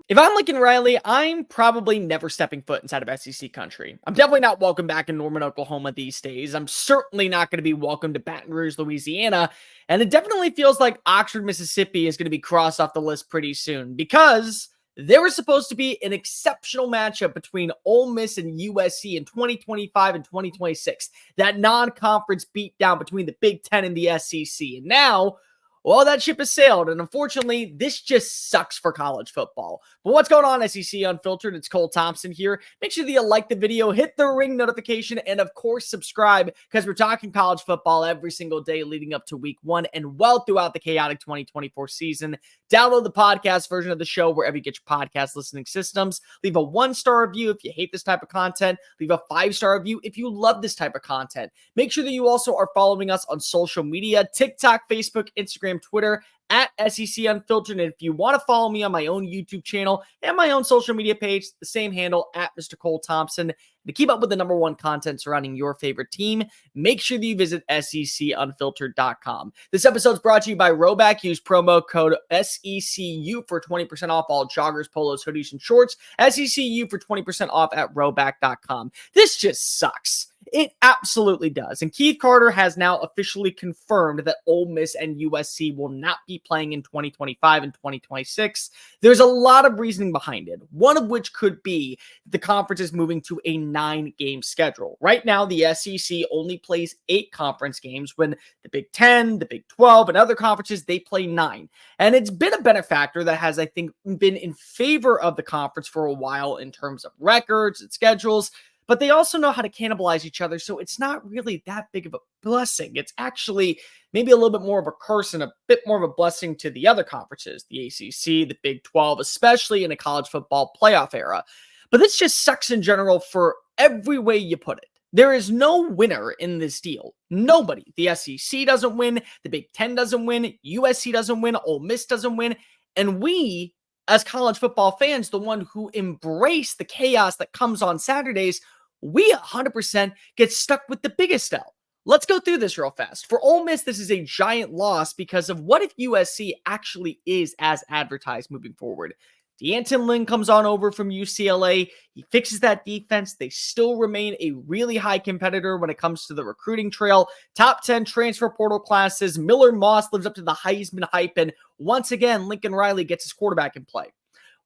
If I'm Lincoln Riley, I'm probably never stepping foot inside of SEC country. I'm definitely not welcome back in Norman, Oklahoma these days. I'm certainly not going to be welcome to Baton Rouge, Louisiana. And it definitely feels like Oxford, Mississippi is going to be crossed off the list pretty soon because there was supposed to be an exceptional matchup between Ole Miss and USC in 2025 and 2026. That non-conference beatdown between the Big Ten and the SEC. And now, well, that ship has sailed, and unfortunately, this just sucks for college football. But what's going on, SEC Unfiltered? It's Cole Thompson here. Make sure that you like the video, hit the ring notification, and of course, subscribe, because we're talking college football every single day leading up to week 1 and well throughout the chaotic 2024 season. Download the podcast version of the show wherever you get your podcast listening systems. Leave a 1-star review if you hate this type of content. Leave a 5-star review if you love this type of content. Make sure that you also are following us on social media, TikTok, Facebook, Instagram, Twitter, at SEC Unfiltered. And if you want to follow me on my own YouTube channel and my own social media page, the same handle, at Mr. Cole Thompson. To keep up with the #1 content surrounding your favorite team, make sure that you visit SECUnfiltered.com. This episode is brought to you by RHOBACK. Use promo code SECU for 20% off all joggers, polos, hoodies, and shorts. SECU for 20% off at RHOBACK.com. This just sucks. It absolutely does. And Keith Carter has now officially confirmed that Ole Miss and USC will not be playing in 2025 and 2026. There's a lot of reasoning behind it, one of which could be the conference is moving to a 9-game schedule. Right now, the SEC only plays 8 conference games when the Big Ten, the Big 12, and other conferences, they play 9. And it's been a benefactor that has, I think, been in favor of the conference for a while in terms of records and schedules. But they also know how to cannibalize each other, so it's not really that big of a blessing. It's actually maybe a little bit more of a curse and a bit more of a blessing to the other conferences, the ACC, the Big 12, especially in a college football playoff era. But this just sucks in general for every way you put it. There is no winner in this deal. Nobody. The SEC doesn't win. The Big Ten doesn't win. USC doesn't win. Ole Miss doesn't win. And we, as college football fans, the one who embrace the chaos that comes on Saturdays, we 100% get stuck with the biggest L. Let's go through this real fast. For Ole Miss, this is a giant loss because of what if USC actually is as advertised moving forward. D'Anton Lynn comes on over from UCLA. He fixes that defense. They still remain a really high competitor when it comes to the recruiting trail. Top 10 transfer portal classes. Miller Moss lives up to the Heisman hype. And once again, Lincoln Riley gets his quarterback in play.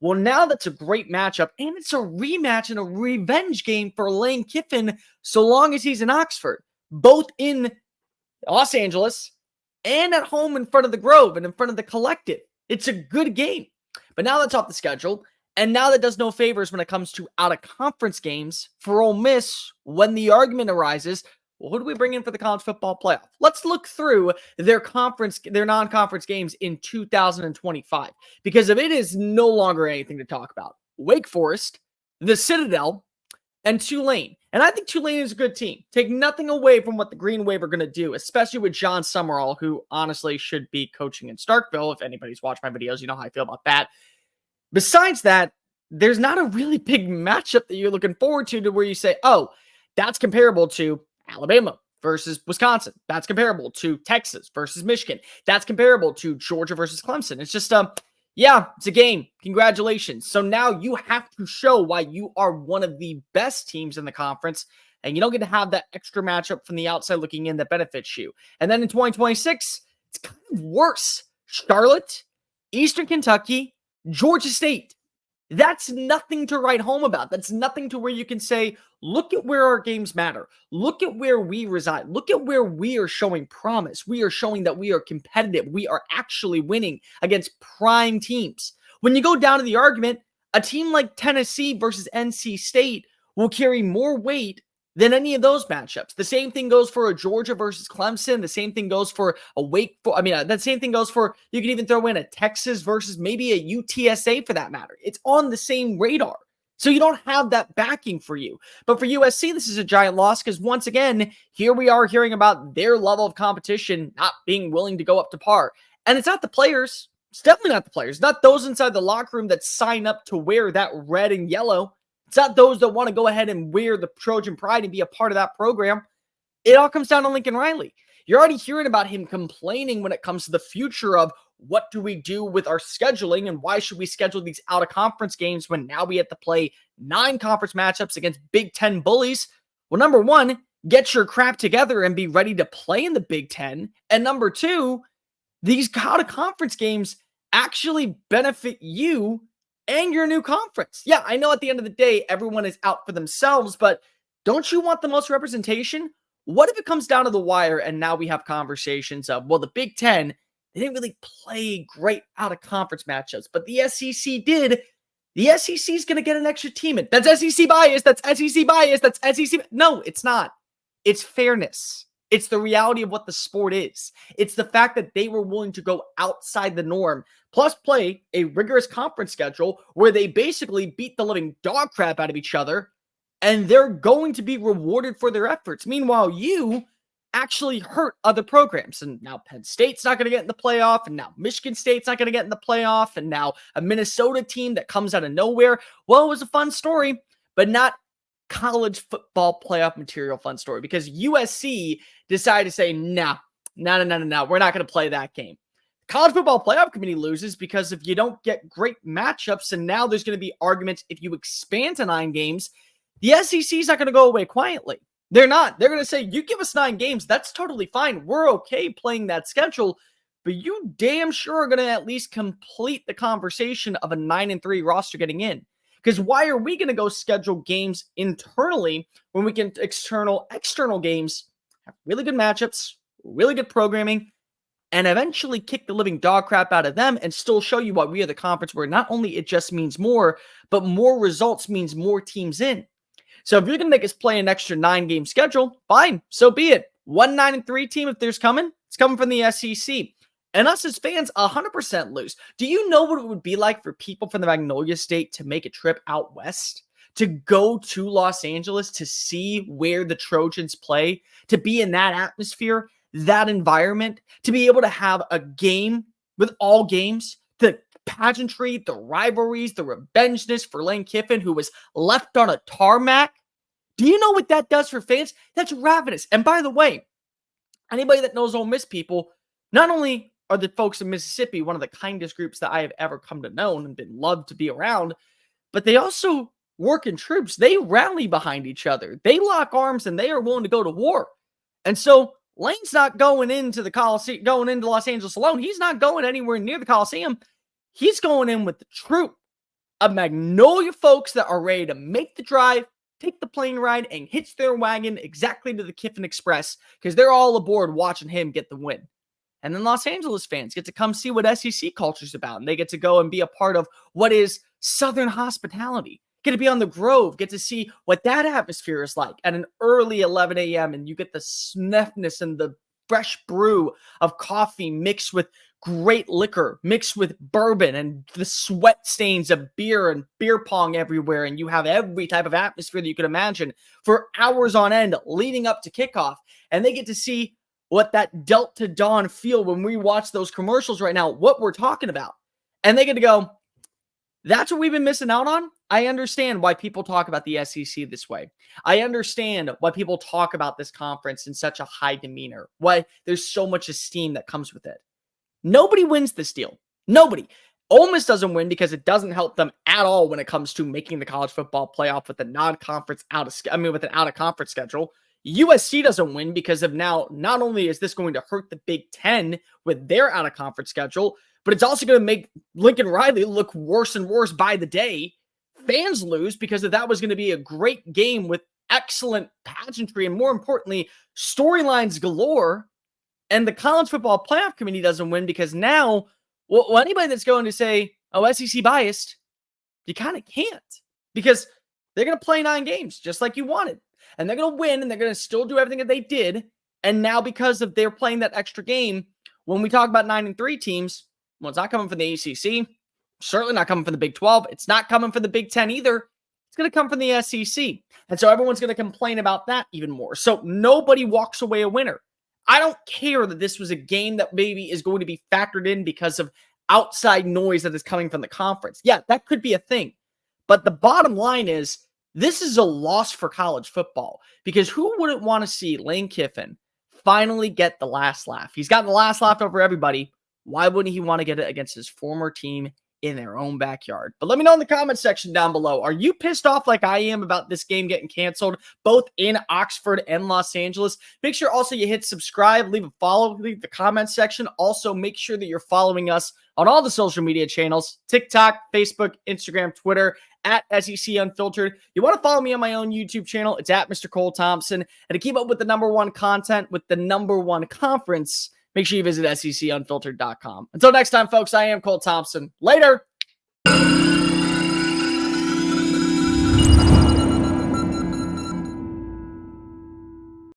Well, now that's a great matchup, and it's a rematch and a revenge game for Lane Kiffin so long as he's in Oxford, both in Los Angeles and at home in front of the Grove and in front of the Collective. It's a good game. But now that's off the schedule, and now that does no favors when it comes to out-of-conference games for Ole Miss when the argument arises, well, who do we bring in for the college football playoff? Let's look through their non-conference games in 2025, because if it is no longer anything to talk about. Wake Forest, the Citadel, and Tulane. And I think Tulane is a good team. Take nothing away from what the Green Wave are going to do, especially with John Summerall, who honestly should be coaching in Starkville. If anybody's watched my videos, you know how I feel about that. Besides that, there's not a really big matchup that you're looking forward to where you say, oh, that's comparable to Alabama versus Wisconsin. That's comparable to Texas versus Michigan. That's comparable to Georgia versus Clemson. It's just, yeah, it's a game. Congratulations. So now you have to show why you are one of the best teams in the conference, and you don't get to have that extra matchup from the outside looking in that benefits you. And then in 2026, it's kind of worse. Charlotte, Eastern Kentucky, Georgia State. That's nothing to write home about. That's nothing to where you can say, look at where our games matter. Look at where we reside. Look at where we are showing promise. We are showing that we are competitive. We are actually winning against prime teams. When you go down to the argument, a team like Tennessee versus NC State will carry more weight than any of those matchups. The same thing goes for a Georgia versus Clemson. The same thing goes for a that same thing goes for, you can even throw in a Texas versus maybe a UTSA for that matter. It's on the same radar. So you don't have that backing for you. But for USC, this is a giant loss because once again, here we are hearing about their level of competition not being willing to go up to par. And it's not the players. It's definitely not the players. Not those inside the locker room that sign up to wear that red and yellow. It's not those that want to go ahead and wear the Trojan pride and be a part of that program. It all comes down to Lincoln Riley. You're already hearing about him complaining when it comes to the future of what do we do with our scheduling and why should we schedule these out of conference games when now we have to play 9 conference matchups against Big Ten bullies? Well, number one, get your crap together and be ready to play in the Big Ten. And number two, these out of conference games actually benefit you and your new conference. Yeah, I know at the end of the day, everyone is out for themselves, but don't you want the most representation? What if it comes down to the wire and now we have conversations of, well, the Big Ten, they didn't really play great out of conference matchups, but the SEC did. The SEC is going to get an extra team in. That's SEC bias. That's SEC bias. That's SEC. No, it's not. It's fairness. It's the reality of what the sport is. It's the fact that they were willing to go outside the norm, plus play a rigorous conference schedule where they basically beat the living dog crap out of each other, and they're going to be rewarded for their efforts. Meanwhile, you actually hurt other programs. And now Penn State's not going to get in the playoff, and now Michigan State's not going to get in the playoff, and now a Minnesota team that comes out of nowhere. Well, it was a fun story, but not college football playoff material fun story, because USC decided to say, no, we're not going to play that game. College football playoff committee loses because if you don't get great matchups, and now there's going to be arguments if you expand to 9 games, the SEC is not going to go away quietly. They're not. They're going to say, you give us 9 games, that's totally fine. We're okay playing that schedule, but you damn sure are going to at least complete the conversation of a 9-3 roster getting in. Because why are we going to go schedule games internally when we can external games, have really good matchups, really good programming, and eventually kick the living dog crap out of them and still show you why we are the conference where not only it just means more, but more results means more teams in. So if you're going to make us play an extra 9-game schedule, fine, so be it. 9-3 team, if there's coming, it's coming from the SEC. And us as fans, 100% lose. Do you know what it would be like for people from the Magnolia State to make a trip out west? To go to Los Angeles to see where the Trojans play? To be in that atmosphere, that environment? To be able to have a game with all games? The pageantry, the rivalries, the revengeness for Lane Kiffin, who was left on a tarmac? Do you know what that does for fans? That's ravenous. And by the way, anybody that knows Ole Miss people, not only are the folks in Mississippi one of the kindest groups that I have ever come to know and been loved to be around, but they also work in troops. They rally behind each other. They lock arms and they are willing to go to war. And so Lane's not going into the Coliseum, going into Los Angeles alone. He's not going anywhere near the Coliseum. He's going in with the troop of Magnolia folks that are ready to make the drive, take the plane ride, and hitch their wagon exactly to the Kiffin Express because they're all aboard watching him get the win. And then Los Angeles fans get to come see what SEC culture is about. And they get to go and be a part of what is Southern hospitality. Get to be on the Grove. Get to see what that atmosphere is like at an early 11 a.m. And you get the snuffness and the fresh brew of coffee mixed with great liquor, mixed with bourbon and the sweat stains of beer and beer pong everywhere. And you have every type of atmosphere that you could imagine for hours on end leading up to kickoff. And they get to see what that Delta Dawn feel when we watch those commercials right now, what we're talking about. And they get to go, that's what we've been missing out on. I understand why people talk about the SEC this way. I understand why people talk about this conference in such a high demeanor, why there's so much esteem that comes with it. Nobody wins this deal. Nobody. Ole Miss doesn't win because it doesn't help them at all when it comes to making the college football playoff with a non-conference with an out-of-conference schedule. USC doesn't win because of now, not only is this going to hurt the Big Ten with their out-of-conference schedule, but it's also going to make Lincoln Riley look worse and worse by the day. Fans lose because that was going to be a great game with excellent pageantry and, more importantly, storylines galore. And the college football playoff committee doesn't win because now, well, anybody that's going to say, oh, SEC biased, you kind of can't because they're going to play 9 games just like you wanted. And they're going to win, and they're going to still do everything that they did. And now because of they're playing that extra game, when we talk about 9-3 teams, well, it's not coming from the ACC. Certainly not coming from the Big 12. It's not coming from the Big 10 either. It's going to come from the SEC. And so everyone's going to complain about that even more. So nobody walks away a winner. I don't care that this was a game that maybe is going to be factored in because of outside noise that is coming from the conference. Yeah, that could be a thing. But the bottom line is, this is a loss for college football because who wouldn't want to see Lane Kiffin finally get the last laugh? He's gotten the last laugh over everybody. why wouldn't he want to get it against his former team in their own backyard? But let me know in the comment section down below. Are you pissed off like I am about this game getting canceled, both in Oxford and Los Angeles? Make sure also you hit subscribe, leave a follow, leave the comment section. Also, make sure that you're following us on all the social media channels, TikTok, Facebook, Instagram, Twitter, at SEC Unfiltered. You want to follow me on my own YouTube channel, it's at Mr. Cole Thompson. And to keep up with the #1 content with the #1 conference, make sure you visit SECUnfiltered.com. Until next time, folks, I am Cole Thompson. Later.